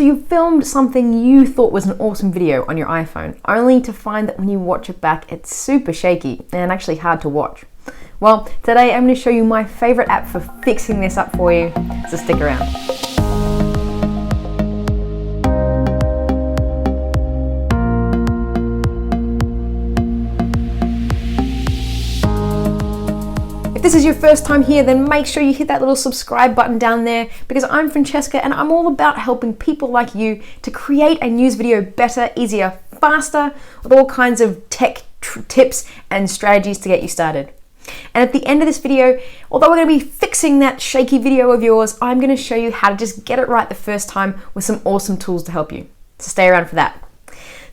So you filmed something you thought was an awesome video on your iPhone, only to find that when you watch it back, it's super shaky and actually hard to watch. Well, today I'm going to show you my favorite app for fixing this up for you, so stick around. If this is your first time here, then make sure you hit that little subscribe button down there, because I'm Francesca and I'm all about helping people like you to create a news video better, easier, faster, with all kinds of tech tips and strategies to get you started. And at the end of this video, although we're going to be fixing that shaky video of yours, I'm going to show you how to just get it right the first time with some awesome tools to help you. So stay around for that.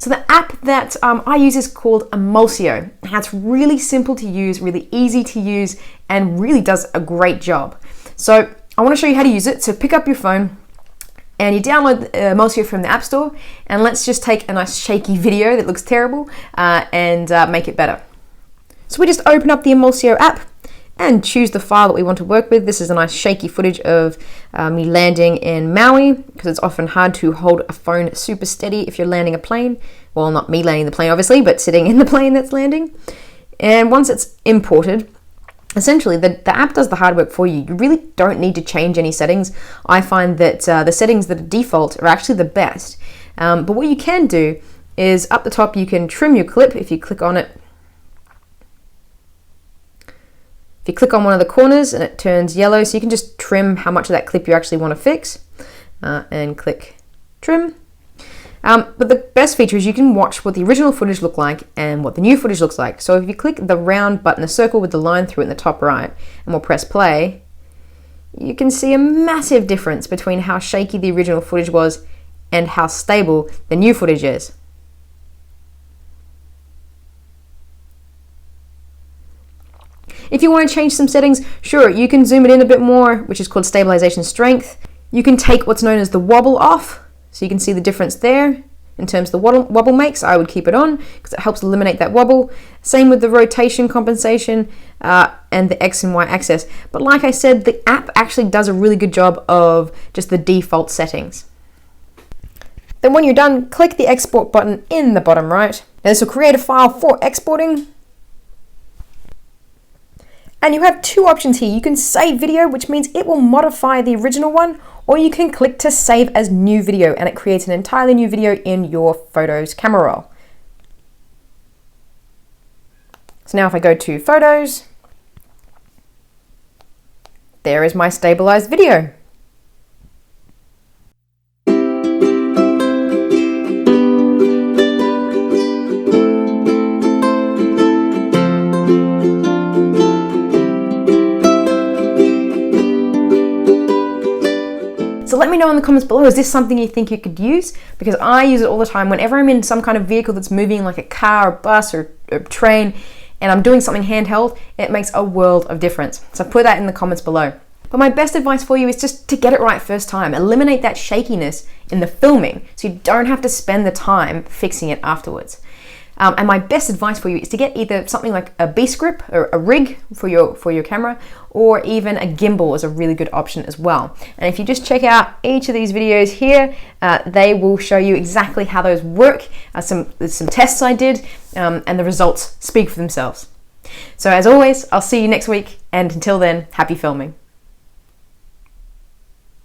So the app that I use is called Emulsio. It's really simple to use, really easy to use, and really does a great job. So I want to show you how to use it. So pick up your phone and you download Emulsio from the App Store, and let's just take a nice shaky video that looks terrible and make it better. So we just open up the Emulsio app and choose the file that we want to work with. This is a nice shaky footage of me landing in Maui, because it's often hard to hold a phone super steady if you're landing a plane. Well, not me landing the plane obviously, but sitting in the plane that's landing. And once it's imported, essentially the app does the hard work for you. You really don't need to change any settings. I find that the settings that are default are actually the best. But what you can do is up the top you can trim your clip if you click on it. You click on one of the corners and it turns yellow, so you can just trim how much of that clip you actually want to fix and click trim. But the best feature is you can watch what the original footage looked like and what the new footage looks like. So if you click the round button, the circle with the line through it in the top right, and we'll press play, you can see a massive difference between how shaky the original footage was and how stable the new footage is. If you want to change some settings, sure, you can zoom it in a bit more, which is called stabilization strength. You can take what's known as the wobble off, so you can see the difference there in terms of the wobble makes. I would keep it on because it helps eliminate that wobble. Same with the rotation compensation and the X and Y axis. But like I said, the app actually does a really good job of just the default settings. Then when you're done, click the export button in the bottom right. Now this will create a file for exporting. And you have two options here. You can save video, which means it will modify the original one, or you can click to save as new video and it creates an entirely new video in your Photos camera roll. So now if I go to Photos, there is my stabilized video. So let me know in the comments below, is this something you think you could use? Because I use it all the time whenever I'm in some kind of vehicle that's moving, like a car, or bus, or a train, and I'm doing something handheld. It makes a world of difference. So put that in the comments below. But my best advice for you is just to get it right first time. Eliminate that shakiness in the filming so you don't have to spend the time fixing it afterwards. And my best advice for you is to get either something like a beast grip or a rig for your camera, or even a gimbal is a really good option as well. And if you just check out each of these videos here, they will show you exactly how those work. There's some tests I did, and the results speak for themselves. So as always, I'll see you next week, and until then, happy filming.